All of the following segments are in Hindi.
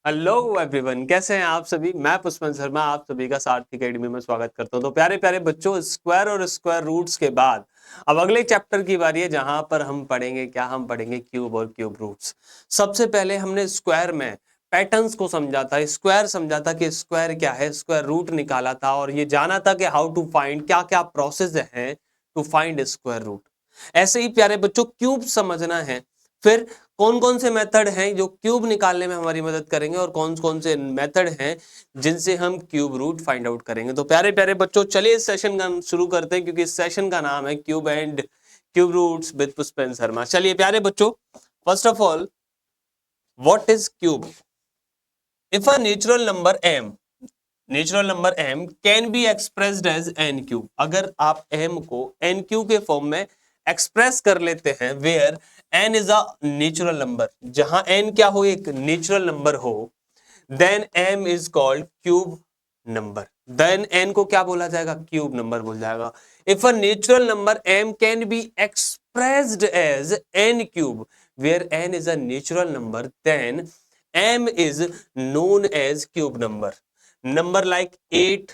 हेलो एवरीवन, कैसे हैं आप सभी। मैं पुष्पन शर्मा आप सभी का सार्थक एकेडमी में स्वागत करता हूं। तो प्यारे प्यारे बच्चों, स्क्वायर और स्क्वायर रूट्स के बाद अब अगले चैप्टर की बारी है जहां पर हम पढ़ेंगे हम पढ़ेंगे क्यूब और क्यूब रूट्स। सबसे पहले हमने स्क्वायर में पैटर्न्स को समझा था, स्क्वायर समझा था कि स्क्वायर क्या है, स्क्वायर रूट निकाला था और ये जाना था कि हाउ टू फाइंड, क्या क्या प्रोसेस है टू फाइंड स्क्वायर रूट। ऐसे ही प्यारे बच्चों क्यूब समझना है। फिर कौन कौन से मेथड हैं जो क्यूब निकालने में हमारी मदद करेंगे और कौन कौन से मेथड हैं जिनसे हम क्यूब रूट फाइंड आउट करेंगे। तो प्यारे प्यारे बच्चों, चलिए इस सेशन का शुरू करते हैं क्योंकि इस सेशन का नाम है cube and cube roots with Pushpen Sharma. चलिए प्यारे बच्चों, first of all, what is cube? If a natural number m can be expressed as n cube, अगर आप m को n क्यूब के फॉर्म में एक्सप्रेस कर लेते हैं, where n is a natural number, जहां n क्या हो, एक नेचुरल नंबर हो, then m is called cube number. Then n को क्या बोला जाएगा? क्यूब नंबर बोला जाएगा। If a natural number m can be expressed as n cube, where n is a natural number, then m is known as cube number. Number like 8,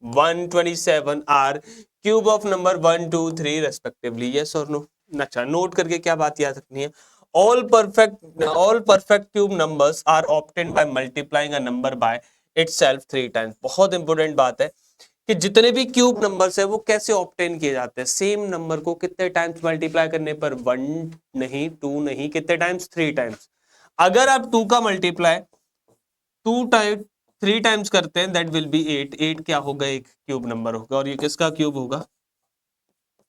127 are cube of number 1, 2, 3 respectively. Yes or no? अच्छा, नोट करके क्या बात याद रखनी है? All perfect cube numbers are obtained by multiplying a number by itself 3 times. बहुत इंपॉर्टेंट बात है कि जितने भी क्यूब नंबर्स है वो कैसे ऑब्टेन किए जाते हैं। सेम नंबर को कितने टाइम्स मल्टीप्लाई करने पर? 1 नहीं, 2 नहीं, कितने टाइम्स? 3 टाइम्स। अगर आप 2 का मल्टीप्लाई 2 टाइम 3 टाइम्स करते हैं, दैट विल बी 8। 8 क्या होगा? एक क्यूब नंबर होगा। और ये किसका क्यूब होगा?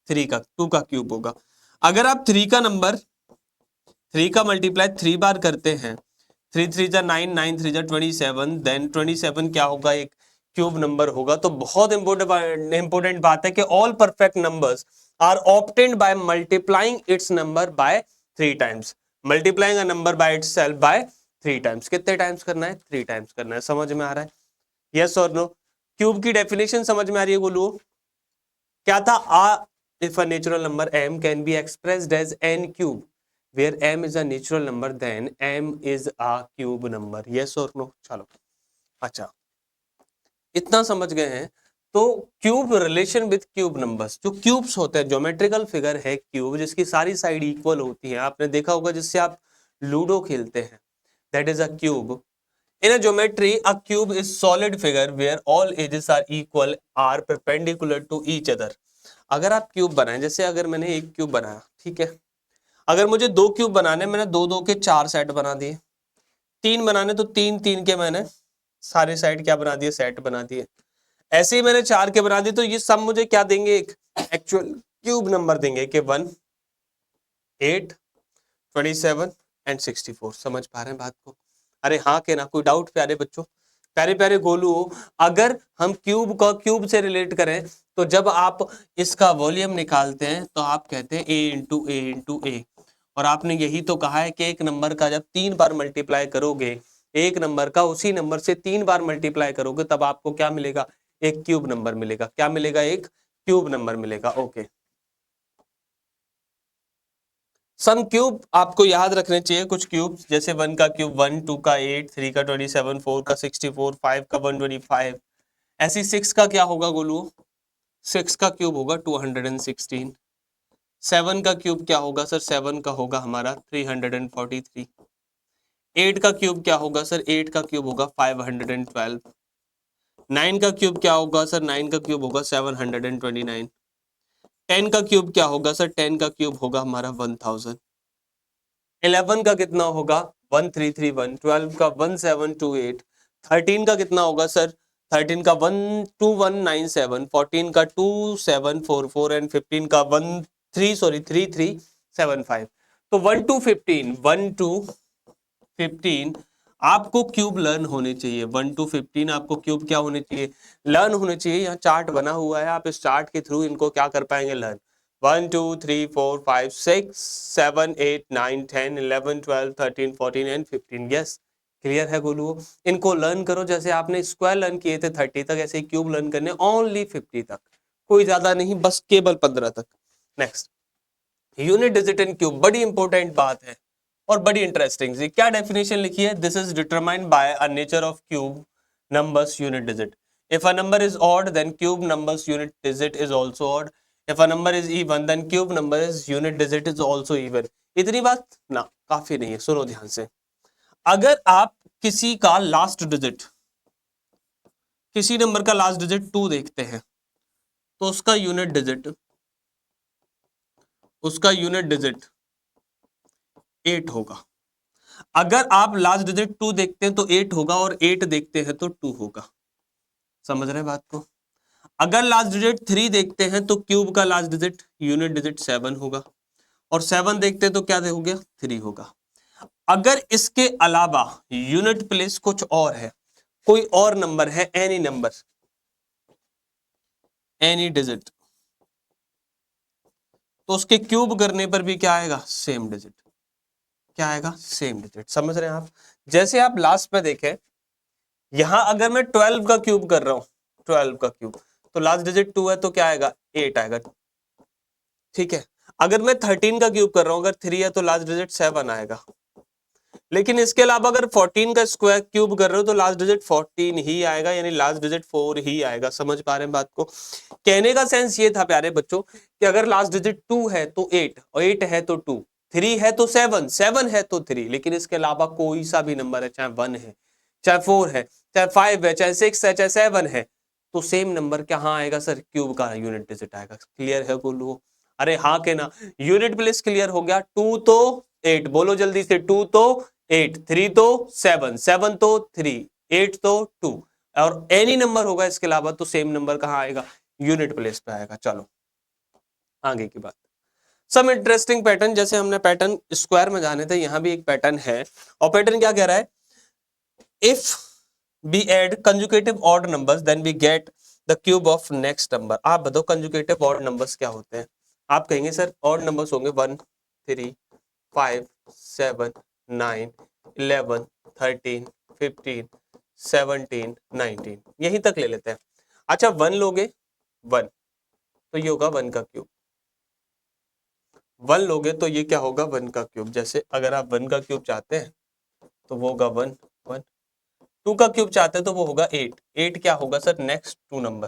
3 का, 2 का क्यूब होगा। अगर आप 3 का मल्टीप्लाई 3 बार करते हैं, 3 3 जा 9, 9 3 जा 27, देन 27 क्या होगा? एक क्यूब नंबर होगा। तो बहुत इंपॉर्टेंट बात है कि all perfect numbers are obtained by multiplying its number by 3 times. Multiplying a number by itself by 3 times. कितने टाइम्स करना है? 3 टाइम्स करना है। समझ में आ रहा है? यस और नो? क्यूब की डेफिनेशन समझ में आ रही है? बोलो क्या था? If a natural number m can be expressed as n cube, where m is a natural number, then m is a cube number. Yes or no? चलो, अच्छा, इतना समझ गए हैं। तो cube relation with cube numbers, जो क्यूब्स होते हैं, ज्योमेट्रिकल फिगर है क्यूब जिसकी सारी साइड इक्वल होती है, आपने देखा होगा जिससे आप लूडो खेलते हैं, that is a cube. In a geometry, a cube is solid figure where all edges are equal, are perpendicular to each other. अगर आप क्यूब बनाएं, जैसे अगर मैंने एक क्यूब बनाया, ठीक है, अगर मुझे 2 क्यूब बनाने, मैंने 2 2 के 4 सेट बना दिए। 3 बनाने तो 3 3 के मैंने सारे साइड क्या बना दिए? सेट बना दिए। ऐसे ही मैंने 4 के बना दिए। तो ये सब मुझे क्या देंगे? एक एक्चुअल क्यूब नंबर देंगे कि 1, 8, 27 एंड 64। समझ पा रहे हैं बात को? अरे हाँ के ना? कोई डाउट प्यारे बच्चों? प्यारे प्यारे गोलू, अगर हम क्यूब का क्यूब से रिलेट करें तो जब आप इसका वॉल्यूम निकालते हैं तो आप कहते हैं a और आपने यही तो कहा है कि एक नंबर का जब 3 बार मल्टीप्लाई करोगे, एक नंबर का उसी नंबर से 3 बार मल्टीप्लाई करोगे, तब आपको क्या मिलेगा? एक क्यूब नंबर मिलेगा। क्या मिलेगा? एक क्यूब नंबर मिलेगा। ओके, सम क्यूब आपको याद रखने चाहिए। कुछ क्यूब जैसे 1 का क्यूब 1, 2 का 8, 3 का 27, 4 का 64, 5 का 125। ऐसी 6 का क्या होगा गोलू? 6 का क्यूब होगा 216। 7 का क्यूब क्या होगा सर? 7 का होगा हमारा 343। 8 का क्यूब क्या होगा सर? 8 का क्यूब होगा 512। 9 का क्यूब क्या होगा सर? 9 का क्यूब होगा 729। 10 का क्यूब क्या होगा सर? 10 का क्यूब होगा हमारा 1000। 11 का कितना होगा? 1331। 12 का 1728। 13 का कितना होगा सर? 13 का 12197। 14 का 2744 एंड 15 का 3375। तो 1 to 15, 1 to 15 आपको क्यूब लर्न होने चाहिए। 1 to 15 आपको क्यूब क्या होने चाहिए? लर्न होने चाहिए। यहाँ चार्ट बना हुआ है, आप इस चार्ट के थ्रू इनको क्या कर पाएंगे? लर्न। 1 2 3 4 5 6 7 8 9 10 11 12 13 14 एंड 15। यस, क्लियर है गोलू? इनको लर्न करो। जैसे आपने स्क्वायर लर्न किए थे 30 तक, ऐसे क्यूब लर्न करने ओनली 50 तक, कोई ज्यादा नहीं, बस केवल 15 तक। Next, unit digit in cube, बड़ी इंपॉर्टेंट बात है और बड़ी इंटरेस्टिंग सी क्या डेफिनेशन लिखी है, this is determined by a nature of cube numbers unit digit. If a number is odd, then cube numbers unit digit is also odd. If a number is even, then cube numbers unit digit is also even. इतनी बात ना काफी नहीं है, सुनो ध्यान से। अगर आप किसी का लास्ट डिजिट, किसी नंबर का लास्ट डिजिट 2 देखते हैं तो उसका यूनिट डिजिट 8 होगा। अगर आप लास्ट डिजिट 2 देखते हैं तो 8 होगा, और 8 देखते हैं तो 2 होगा। समझ रहे हैं बात को? अगर लास्ट डिजिट 3 देखते हैं तो क्यूब का लास्ट डिजिट यूनिट डिजिट 7 होगा, और 7 देखते हैं तो क्या हो गया, 3 होगा। अगर इसके अलावा यूनिट प्लेस कुछ और है, कोई और नंबर है, एनी नंबर, एनी डिजिट, तो उसके क्यूब करने पर भी क्या आएगा, सेम डिजिट। क्या आएगा, सेम डिजिट। समझ रहे हैं आप? जैसे आप लास्ट में देखें, यहां अगर मैं 12 का क्यूब कर रहा हूं, 12 का क्यूब, तो लास्ट डिजिट 2 है तो क्या आएगा, 8 आएगा। ठीक है। अगर मैं 13 का क्यूब कर रहा हूं, अगर 3 है तो लास्ट डिजिट 7 आएगा। लेकिन इसके अलावा अगर 14 का स्क्वायर क्यूब कर रहे हो तो लास्ट डिजिट 14 ही आएगा, यानी लास्ट डिजिट 4 ही आएगा। समझ पा रहे हैं बात को? कहने का सेंस ये था प्यारे बच्चों कि अगर लास्ट डिजिट 2 है तो 8, और 8 है तो 2, 3 है तो 7, 7 है तो 3, लेकिन इसके अलावा कोई सा भी नंबर है, चाहे 1 है, चाहे 4 है, चाहे 5 है, चाहे 6 है, चाहे 7 है, तो सेम नंबर कहाँ आएगा सर, क्यूब का यूनिट डिजिट आएगा। क्लियर है बोलो? अरे हाँ के ना? यूनिट प्लेस क्लियर हो गया। 2 तो 8, बोलो जल्दी से, 2 तो 8, 3 तो 7, 7 तो 3, 8 तो 2, और एनी नंबर होगा इसके अलावा तो सेम नंबर कहाँ आएगा, यूनिट प्लेस पे आएगा। चलो आगे की बात। सम इंटरेस्टिंग पैटर्न, जैसे हमने पैटर्न स्क्वायर में जाने थे, यहां भी एक पैटर्न है, और पैटर्न क्या कह रहा है, if we add consecutive odd numbers then we get the cube of next number। आप बताओ consecutive odd numbers क्या होते हैं? आप कहेंगे सर odd numbers होंगे 1, 3, 5, 7, 9, 11, 13, 15, 17, 19, यहीं तक ले लेते हैं। अच्छा 1 लोगे, 1 तो ये होगा 1 का क्यूब। 1 लोगे तो ये क्या होगा, 1 का क्यूब। जैसे अगर आप 1 का क्यूब चाहते हैं तो वो होगा 1, 1। 2 का क्यूब चाहते हैं तो वो होगा 8, 8 क्या होगा सर, नेक्स्ट 2 नंबर,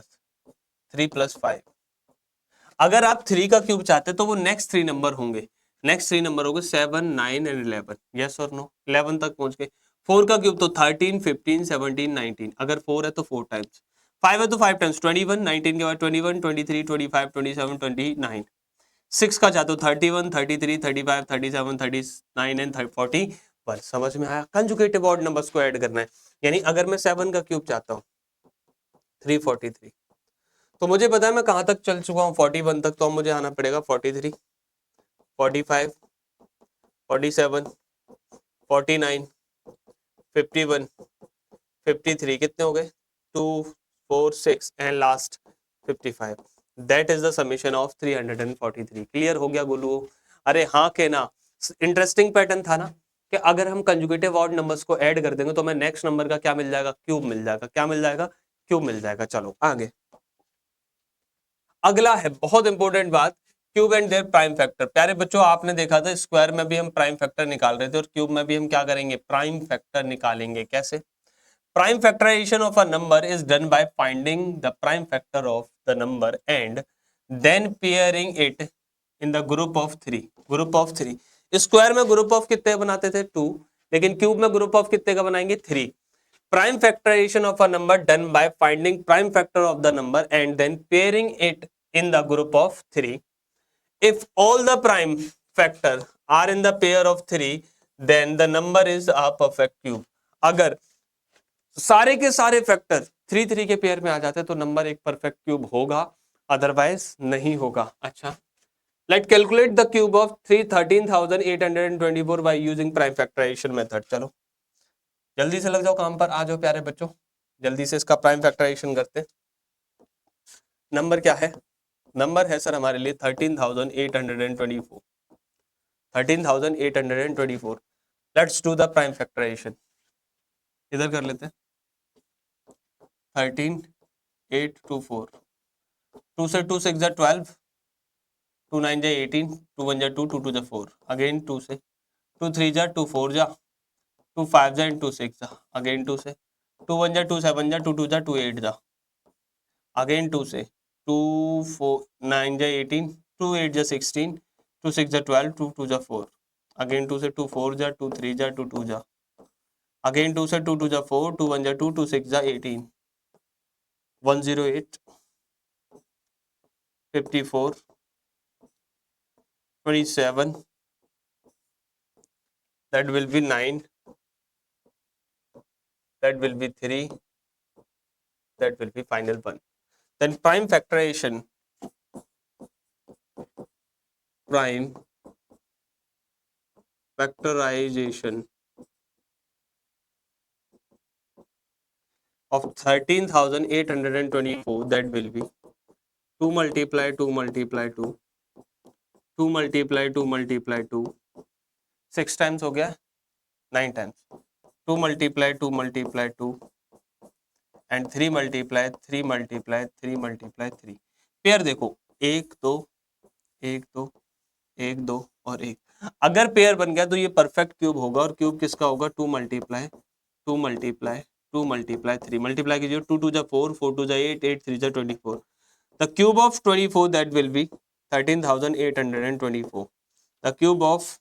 3 + 5। अगर आप 3 का क्यूब चाहते हैं तो वो नेक्स्ट 3 नंबर होंगे, नेक्स्ट 3 नंबर होंगे 7, 9 एंड 11। यस और नो? 11 तक पहुंच गए। 4 का क्यूब तो 13, 15, 17, 19। अगर 4 है तो 4 टाइम्स, 5 है तो 5 टाइम्स, 21, 19 के बाद 21, 23, 25, 27, 29। 6 का चाहते हो 31, 33, 35, 37, 39 एंड 41। समझ में आया? कंजुगेटिव ऑड नंबर्स को ऐड करना है। यानी अगर मैं 7 का क्यूब चाहता हूँ 343, तो मुझे पता है मैं कहां तक चल चुका हूँ, 41 तक, तो अब मुझे आना पड़ेगा 43, 45, 47, 49, 51, 53। कितने हो गए, 2, 4, 6 and last 55। That is the summation of 343। Clear हो गया गोलू? अरे हाँ के ना? इंटरेस्टिंग पैटर्न था ना, कि अगर हम कंजुगेटिव ऑड नंबर्स को ऐड कर देंगे तो हमें नेक्स्ट नंबर का क्या मिल जाएगा, क्यूब मिल जाएगा। क्या मिल जाएगा, क्यूब मिल जाएगा। चलो आगे अगला है बहुत इंपॉर्टेंट बात, cube and their prime factor. प्यारे बच्चों आपने देखा था स्क्वायर में भी हम प्राइम फैक्टर निकाल रहे थे, और क्यूब में भी हम क्या करेंगे, प्राइम फैक्टर निकालेंगे। कैसे? Prime factorization of a number is done by finding the prime factor of the number and then pairing it in the group of 3। group of 3 square में ग्रुप ऑफ कितने बनाते थे, 2, लेकिन क्यूब में ग्रुप ऑफ कितने का बनाएंगे, 3। Prime factorization of a number done by finding prime factor of the number and then pairing it in the group of 3। If all the prime factor are in the pair of 3 then the number is a perfect cube। अगर सारे के सारे फैक्टर 3 3 के पेयर में आ जाते तो नंबर एक परफेक्ट क्यूब होगा, अदरवाइज नहीं होगा। अच्छा let calculate the cube of 13,824 by using prime factorization method. चलो जल्दी से लग जाओ काम पर, आ जाओ प्यारे बच्चों, जल्दी से इसका प्राइम फैक्टराइजेशन करते। नंबर क्या है, नंबर है सर हमारे लिए 13,824, 13,824। Let's do the prime factorization. इधर कर लेते हैं 13,824, 2 से 2 6 12, 2 9 18, 2 1 2, 2 2 4, अगेन 2 से 2 3 जा 2 4 जा 2 5 जा इंटू 6 जा, अगेन 2 से 2 1 जा 2 7 जा 2 2 जा 2 8 जा, अगेन 2 से 2 4 9 जा 18 2 8 जा 16 2 6 जा 12 2 2 जा 4, अगेन 2 से 2 4 जा 2 3 जा 2 2 जा, अगेन 2 से 2 2 जा 4 2 1 जा 2 2 6 जा 18 108 54 27, that will be 9, that will be 3, that will be final one. Then prime factorization of 13,824, that will be 2 multiply 2 multiply 2 2 multiply 2 multiply 2 6 times हो गया 9 times 2 multiply 2 multiply 2 and 3 multiply 3 multiply 3 multiply 3 pair देखो 1 2 1 2 1 2 और 1, अगर पेयर बन गया तो ये परफेक्ट क्यूब होगा, और क्यूब किसका होगा 2 multiply 2 multiply 2 multiply 3 मल्टीप्लाई कीजिए 2 2 जा 4 4 2 जा 8 8 3 जा 24, the cube of 24 that will be 13,824, the cube of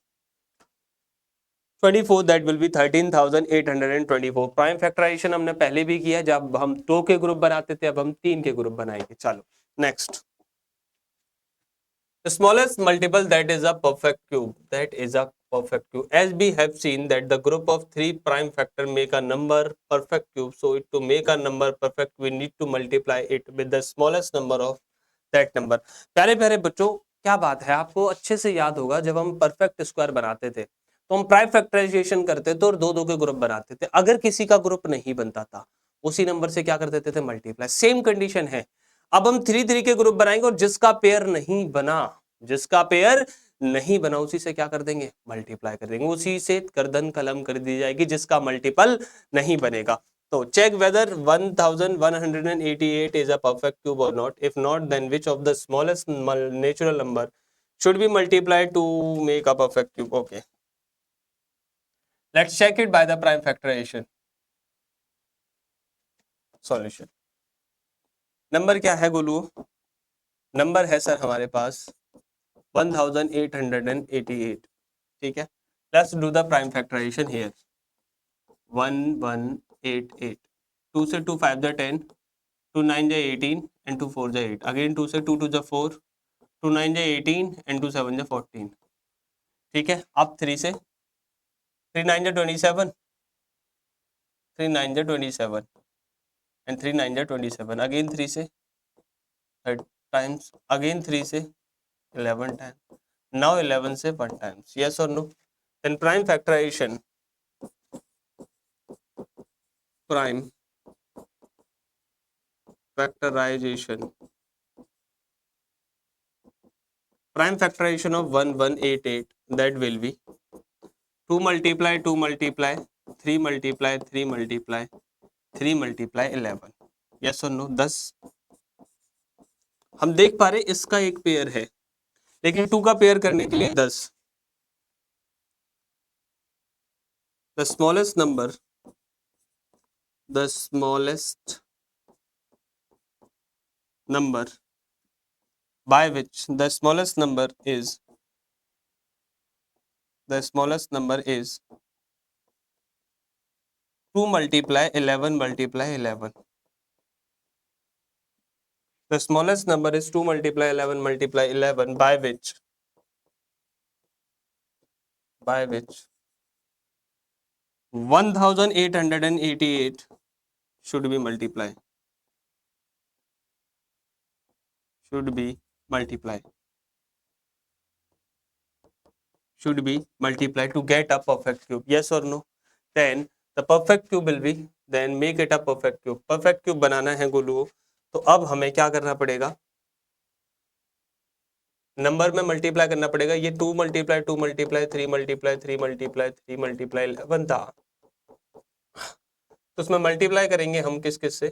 24 that will be 13,824. Prime factorization हमने पहले भी किया जब हम 2 के ग्रुप बनाते थे, अब हम 3 के ग्रुप बनाएंगे। चलो next, the smallest multiple that is a perfect cube, that is a perfect cube, as we have seen that the group of 3 prime factor make a number perfect cube, so to make a number perfect we need to multiply it with the smallest number of that number. प्यारे प्यारे बच्चों, क्या बात है, आपको अच्छे से याद होगा जब हम परफेक्ट स्क्वायर बनाते थे तो हम प्राइम फैक्टराइजेशन करते थे और 2 2 के ग्रुप बनाते थे, अगर किसी का ग्रुप नहीं बनता था उसी नंबर से क्या कर देते थे मल्टीप्लाई। सेम कंडीशन है, अब हम 3 3 के ग्रुप बनाएंगे और जिसका पेयर नहीं बना, जिसका पेयर नहीं बना उसी से क्या कर देंगे मल्टीप्लाई कर देंगे, उसी से गर्दन कलम कर दी जाएगी जिसका मल्टीपल नहीं बनेगा। तो check whether 1188 is a perfect cube or not, if not then which of the smallest natural number should be multiplied to make a perfect cube. Okay, let's check it by the prime factorization solution. Number क्या है गोलू, नंबर है सर हमारे पास 1888, ठीक है। Let's do the prime factorization here, 1188, 2 से 2 5 जा 10, 2 9 जा 18 and 2 4 जा 8, अगेन 2 से 2 2 जा 4, 2 9 जा 18 and 2 7 जा 14, ठीक है। अब 3 से 3 9 जा 27, 3 9 जा 27 and 3 9 जा 27, अगेन 3 से 3 टाइम्स, अगेन 3 से 11 टाइम्स, now 11 से 1 times, yes or no? Then prime factorization of 1188, that will be 2 multiply 2 multiply 3 multiply 3 multiply 3 multiply 11, yes or no? 10 हम देख पा रहे इसका एक पेयर है, लेकिन 2 का पेयर करने के लिए 10, the smallest number by which the smallest number is 2 multiply 11 multiply 11. The smallest number is 2 multiply 11 multiply 11, by which 1888 should be multiplied. Should be multiplied to get a perfect cube, yes or no? Then the perfect cube will be, then make it a perfect cube. Perfect cube बनाना है गोलू, तो अब हमें क्या करना पड़ेगा, नंबर में मल्टीप्लाई करना पड़ेगा। ये 2 multiply 2 multiply 3 multiply 3 multiply 3 multiply 11 था, तो उसमें मल्टीप्लाई करेंगे हम किस किस से,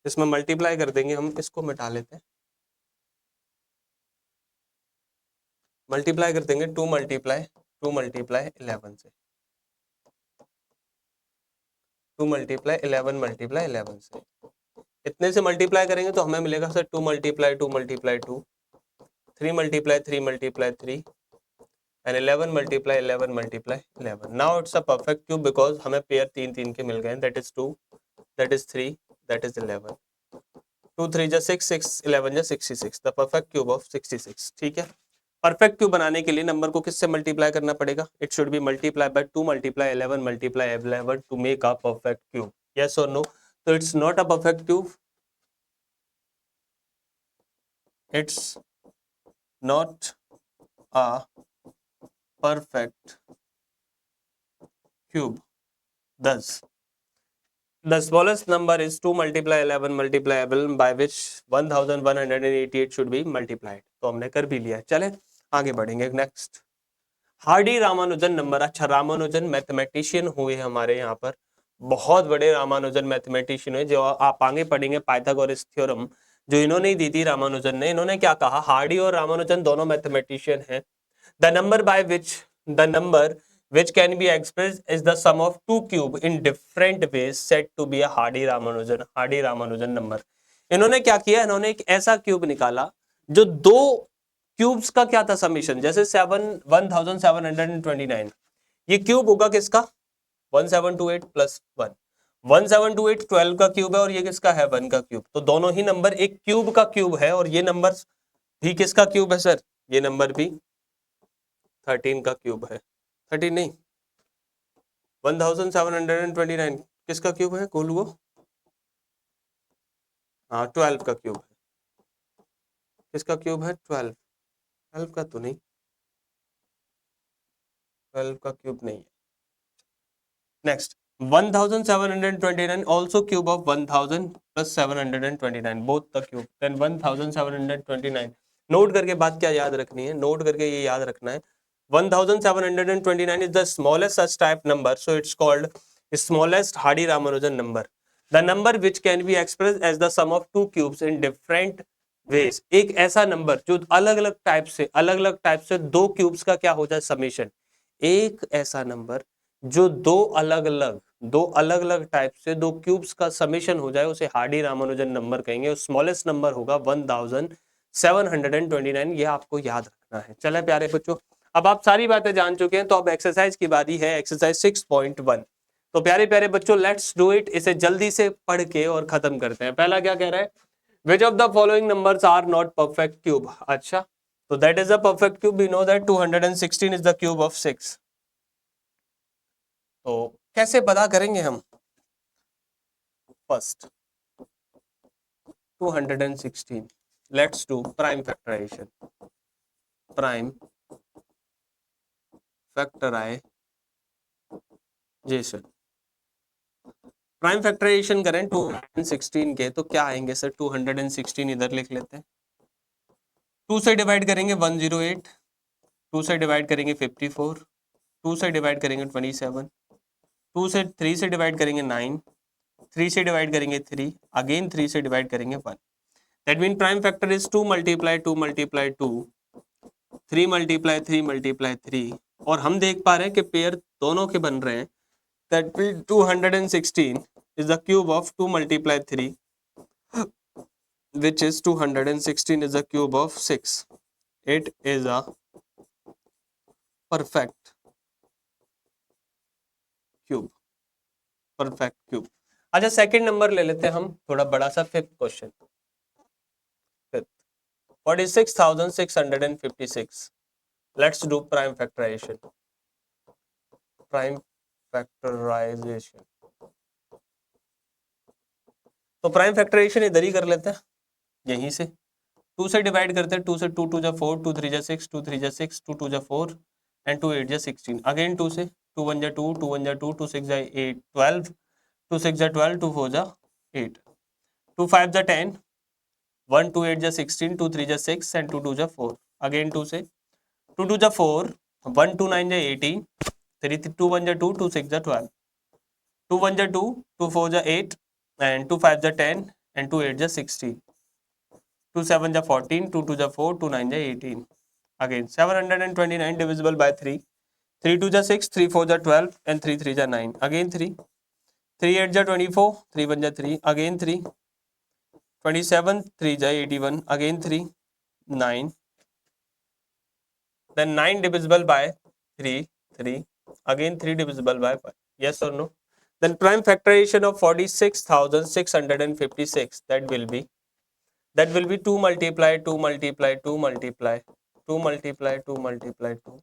इसमें मल्टीप्लाई कर देंगे हम, इसको मिटा लेते हैं, मल्टीप्लाई कर देंगे 2 multiply 2 मल्टीप्लाई 11 से, 2 मल्टीप्लाई 11 मल्टीप्लाई 11 से, इतने से मल्टीप्लाई करेंगे तो हमें मिलेगा sir 2 multiply 2 multiply 2, 3 multiply 3 multiply 3 and 11 multiply 11 multiply 11. Now it's a perfect cube because हमें पेयर 3 3 के मिल गए. That is 2, that is 3, that is 11. 2 3 जा 6, 6 11 जा 66. The perfect cube of 66. ठीक है. परफेक्ट क्यूब बनाने के लिए नंबर को किससे मल्टीप्लाई करना पड़ेगा? It should be multiply by 2 multiply 11 multiply 11 to make a perfect cube. Yes और नो? तो it's not a perfect cube. It's not a perfect cube. Thus, the smallest number is 2 multiply 11 multiply 11 by which 1188 should be multiplied. तो हमने कर भी लिया. चले आगे बढ़ेंगे. Next, Hardy Ramanujan number. अच्छा, रामानुजन मैथमेटिशियन हुए हमारे यहाँ पर, बहुत बड़े रामानुजन मैथमेटिशियन हुए, जो आप आगे पढ़ेंगे पाइथागोरस थ्योरम जो इन्होंने दी थी रामानुजन ने. इन्होंने क्या कहा? हार्डी और रामानुजन दोनों मैथमेटिशियन हैं. The number by which the number which can be expressed is the sum of two cube in different ways said to be a Hardy Ramanujan number. इन्होंने क्या किया? इन्होंने एक ऐसा क्यूब निकाला जो दो क्यूब्स का क्या था समीशन. जैसे 1729, ये क्यूब होगा किसका? 1728 प्लस 1. 1728 12 का क्यूब है और ये किसका है? 1 का क्यूब. तो दोनों ही नंबर एक क्यूब का क्यूब है और ये नंबर भी किसका क्यूब है सर? ये नंबर भी 13 का क्यूब है. 13 नहीं, 1729 किसका क्यूब है? खोल वो. हाँ, 12 का क्यूब है. किसका क्यूब है? 12. 12 का तो नहीं, 12 का क्यूब नहीं है. Next, 1729 also cube of 1000 plus 729, both the cube. Then 1729. Note करके बात क्या याद रखनी है? नोट करके ये याद रखना है 1729 is the smallest such type number, so it's called smallest Hardy Ramanujan number. The number which can be expressed as the sum of two cubes in different ways. एक ऐसा नंबर जो अलग अलग टाइप से दो क्यूब्स का क्या हो जाए? समेशन. एक ऐसा नंबर जो दो अलग अलग टाइप से दो क्यूब्स का समेशन हो जाए उसे हार्डी रामानुजन नंबर कहेंगे. स्मॉलेस्ट नंबर होगा 1729. ये आपको याद रखना है. चले प्यारे बच्चों, अब आप सारी बातें जान चुके हैं तो अब एक्सरसाइज की बारी है. एक्सरसाइज 6.1. तो प्यारे प्यारे बच्चों, लेट्स डू इट. इसे जल्दी से पढ़ के और खत्म करते हैं. पहला क्या कह रहा है? Which of the following numbers are not perfect cube. अच्छा, तो that is a perfect cube. We know that 216 is the cube of 6. तो कैसे पता करेंगे हम? First 216, let's do prime factorization. Prime factorization. Prime factorization करें 216 के तो क्या आएंगे सर? 216 इधर लिख लेते हैं. 2 से डिवाइड करेंगे 108, 2 से डिवाइड करेंगे 54, 2 से डिवाइड करेंगे 27, 2 से 3 से डिवाइड करेंगे 9, 3 से डिवाइड करेंगे 3, अगेन 3 से डिवाइड करेंगे 1. That mean prime factor is 2 multiply 2 multiply 2, 3 multiply 3 multiply 3. और हम देख पा रहे हैं कि पेयर दोनों के बन रहे हैं. That mean 216 is the cube of 2 multiply 3, which is 216 is the cube of 6. It is a perfect cube. Perfect cube. अच्छा, सेकंड नंबर ले लेते हैं हम, थोड़ा बड़ा सा. Fifth question. 46,656. Let's do prime factorization. Prime factorization. तो प्राइम फैक्टराइजेशन इधर ही कर लेते हैं, यहीं से 2 से डिवाइड करते हैं. 2 से 2 2 जा 4, 2 3 जा 6, 2 3 जा 6, 2 2 जा 4 एंड 2 8 जा 16. अगेन 2 से 2 1 जा 2, 2 1 जा 2, 2 6 जा 8 12, 2 6 जा 12, 2 4 जा 8, 2 5 जा 10, 1 2 8 जा 16, 2 3 जा 6 एंड 2 2 जा 4. अगेन 2 से 2 2 जा 4, 1 2 9 जा 18, 3 2 1 जा 2, 2 6 जा 12, 2 1 जा 2, 2 4 जा 8 and 2 5 जा 10 and 2 8 जा 16, 2 7 जा 14, 2 2 जा 4, 2 9 जा 18. Again 729 divisible by 3. 3 2 जा 6, 3 4 जा 12 and 3 3 जा 9, again 3, 3 8 जा 24, 3 1 जा 3, again 3, 27, 3 जा 81, again 3, 9, then 9 divisible by 3, 3, again 3 divisible by 5, yes or no? Then prime factorization of 46,656, that will be 2 multiply 2 multiply 2 multiply 2 multiply 2 multiply 2,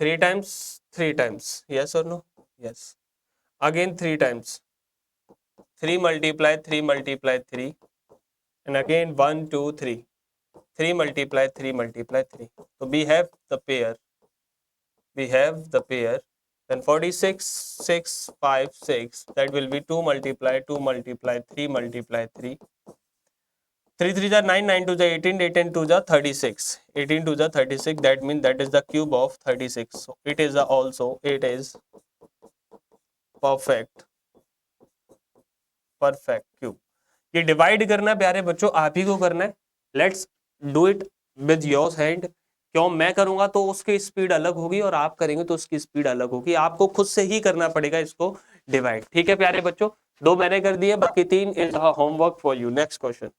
3 times 3 times, yes or no? Yes, again 3 times, 3 multiply 3 multiply 3, and again 1 2 3, 3 multiply 3 multiply 3. So we have the pair, then 46 6 5 6, that will be 2 multiply 2 multiply 3 multiply 3, 3 3 जा 9, 9 2 जा 18, 18 2 जा 36, 18 2 जा 36, that means that is the cube of 36. So it is perfect cube. ये डिवाइड करना है प्यारे बच्चों, आप ही को करना है. Let's do it with your hand. क्यों मैं करूंगा तो उसकी स्पीड अलग होगी और आप करेंगे तो उसकी स्पीड अलग होगी. आपको खुद से ही करना पड़ेगा इसको डिवाइड. ठीक है प्यारे बच्चों, 2 मैंने कर दिए, बाकी 3 is homework for you. Next question.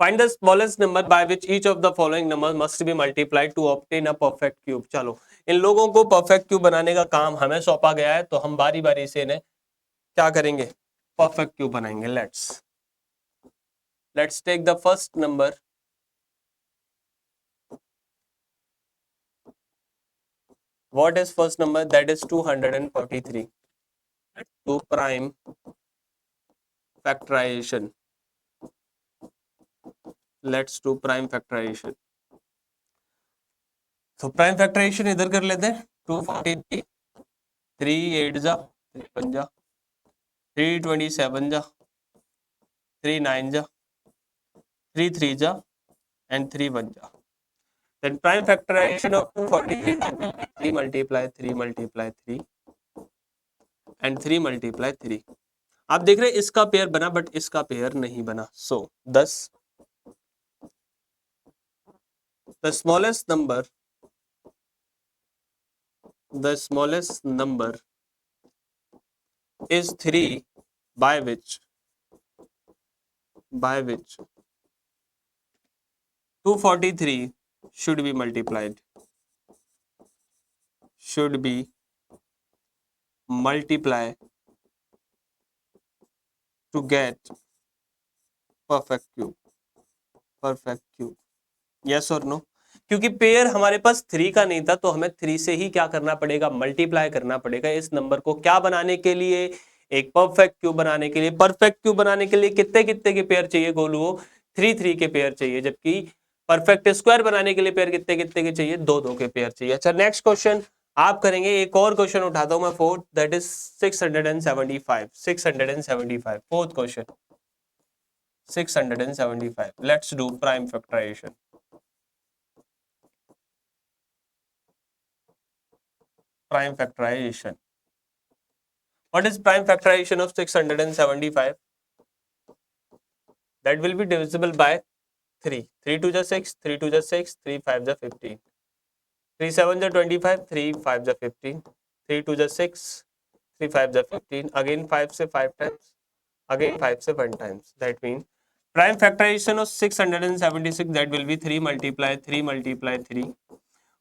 Find the smallest number by which each of the following numbers must be multiplied to obtain a perfect cube. चलो, इन लोगों को परफेक्ट क्यूब बनाने का काम हमें सौंपा गया है, तो हम बारी बारी से इन्हें क्या करेंगे, परफेक्ट क्यूब बनाएंगे. Let's take the first number. What is first number? That is 243. To prime factorization. Let's do prime factorization. तो प्राइम फैक्टराइजेशन इधर कर लेते हैं. 243, 3 8 जा 3 5 जा 3 27 जा 3 9 जा 3 3 जा and 3 1 जा. Then prime factorization of 243, 3 multiply 3 multiply 3 and 3 multiply 3. आप देख रहे हैं इसका पेयर बना बट इसका पेयर नहीं बना. So 10, the smallest number is 3 by which 243 should be multiplied to get perfect cube. Yes or no? क्योंकि पेयर हमारे पास 3 का नहीं था, तो हमें 3 से ही क्या करना पड़ेगा, मल्टीप्लाई करना पड़ेगा इस नंबर को. क्या बनाने के लिए, एक परफेक्ट क्यूब बनाने के लिए. परफेक्ट क्यूब बनाने के लिए कितने कितने के पेयर चाहिए गोलू? 3 3 के पेयर चाहिए. जबकि परफेक्ट स्क्वायर बनाने के लिए पेयर कितने कितने के चाहिए? 2 2 के पेयर चाहिए. अच्छा, नेक्स्ट क्वेश्चन आप करेंगे. एक और क्वेश्चन उठाता हूं मैं, fourth, that is 675. Fourth question 675. Let's do prime factorization. Prime factorization. What is prime factorization of 675? That will be divisible by 3. 3 2 जा 6, 3 2 जा 6, 3 5 जा 15, 3 7 जा 25, 3 5 जा 15, 3 2 जा 6, 3 5 जा 15, again 5 से 5 times, again 5 से 1 times. That means prime factorization of 676, that will be 3 multiply 3 multiply 3.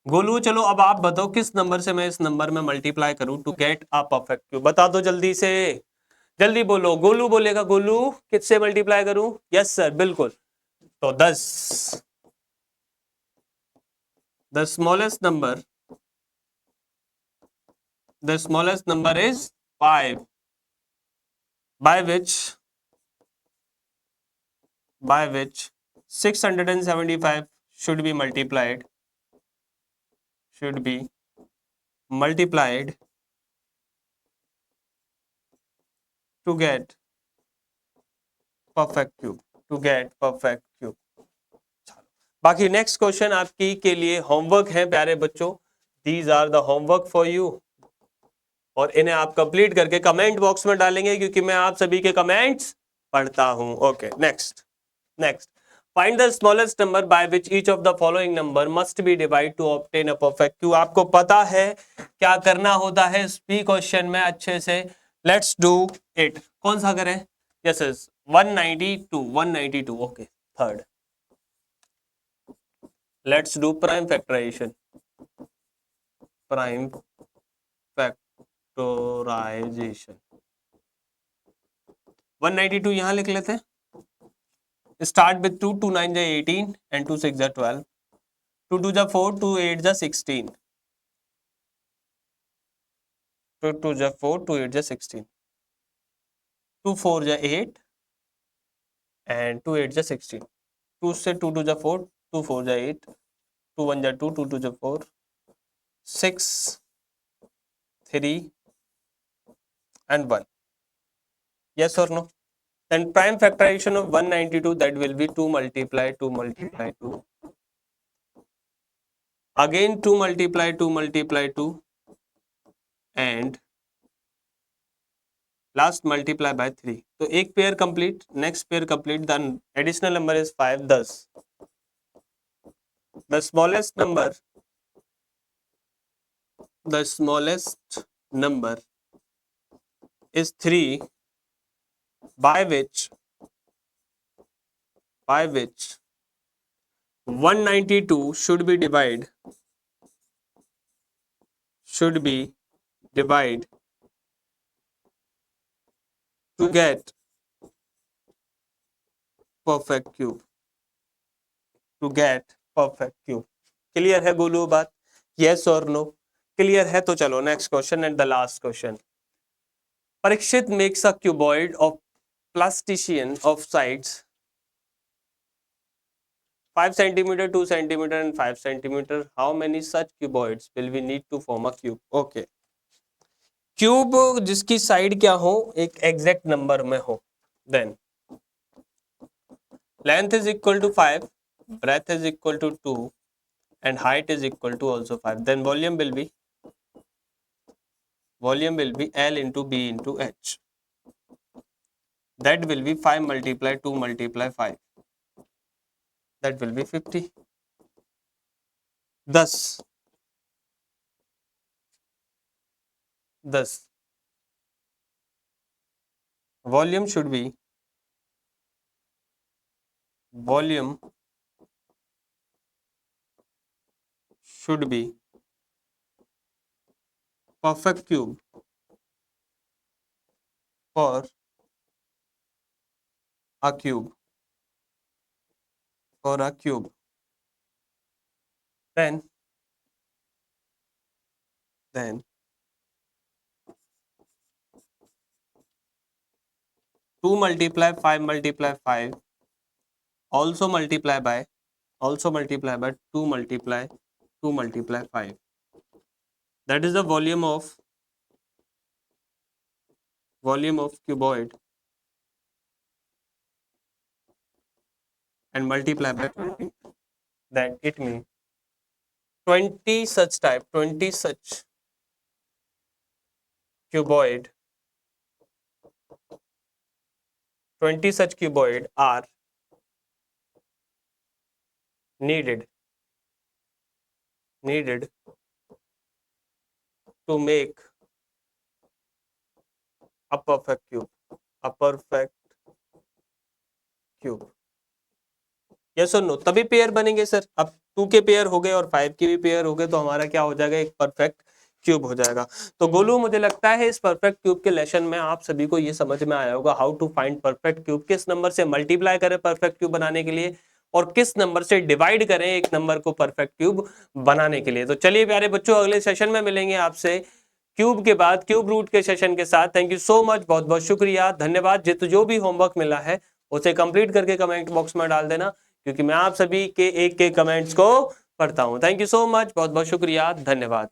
Golu चलो अब आप बताओ किस नंबर से मैं इस नंबर में मल्टीप्लाई करूं to get a perfect cube. बता दो जल्दी से, जल्दी बोलो. गोलू बोलेगा, गोलू किससे मल्टीप्लाई करूं? यस सर, बिल्कुल. तो 10. The smallest number is 5 by which 675 should be multiplied to get perfect cube. बाकी नेक्स्ट क्वेश्चन आपकी के लिए होमवर्क है प्यारे बच्चों. These are the homework for you, और इन्हें आप कंप्लीट करके कमेंट बॉक्स में डालेंगे क्योंकि मैं आप सभी के कमेंट्स पढ़ता हूं. Okay, next find the smallest number by which each of the following number must be divide two obtain a perfect cube. आपको पता है क्या करना होता है इस बी क्वेश्चन में अच्छे से। Let's do it. कौन सा करें? Yes yes 192 okay. Third let's do prime factorization. Prime factorization 192 यहां लिख लेते हैं। Start with 2, 2 9 जा 18 and 2 6 जा 12, 2 2 जा 4, 2 8 जा 16, 2 2 जा 4, 2 8 जा 16, 2 4 जा 8 and 2 8 जा 16, 2 से 2 2 जा 4, 2 4 जा 8, 2 1 जा 2, 2 2 जा 4, 6 3 and 1. Yes or no? Then prime factorization of 192, that will be 2 multiply 2 multiply 2. Again 2 multiply 2 multiply 2 and last multiply by 3. तो एक pair complete, next pair complete, then additional number is 5 10. The smallest number is 3 by which 192 should be divided to get perfect cube. Clear है गोलू बात? यस और नो? क्लियर है तो चलो next question and the last question. Parikshit makes a cuboid of plasticine of sides 5 centimeter, 2 centimeter and 5 centimeter. How many such cuboids will we need to form a cube? Okay. Cube जिसकी साइड क्या हो, एक एग्जैक्ट नंबर में हो, then length is equal to 5, breadth is equal to 2 and height is equal to also 5. Then volume will be L into B into H. That will be 5 multiply 2 multiply 5. That will be 50. Thus volume should be perfect cube for a cube. Then 2 multiply 5 multiply 5 also multiply by 2 multiply 2 multiply 5. That is the volume of cuboid and multiply by 20. Then it means 20 such cuboid 20 such cuboid are needed to make a perfect cube. Yes और नो? तभी पेयर बनेंगे सर. अब 2 के पेयर हो गए और 5 के भी पेयर हो गए तो हमारा क्या हो जाएगा, एक परफेक्ट क्यूब हो जाएगा. तो गोलू मुझे लगता है इस परफेक्ट क्यूब के लेसन में आप सभी को ये समझ में आया होगा how to find perfect cube. किस नंबर से मल्टीप्लाई करें परफेक्ट क्यूब बनाने के लिए और किस नंबर से डिवाइड करें एक नंबर को परफेक्ट क्यूब बनाने के लिए. तो चलिए प्यारे बच्चों, अगले सेशन में मिलेंगे आपसे क्यूब के बाद क्यूब रूट के सेशन के साथ. थैंक यू सो मच, बहुत बहुत शुक्रिया, धन्यवाद. जो भी होमवर्क मिला है उसे कंप्लीट करके कमेंट बॉक्स में डाल देना, क्योंकि मैं आप सभी के एक के कमेंट्स को पढ़ता हूं. थैंक यू सो मच, बहुत बहुत शुक्रिया, धन्यवाद.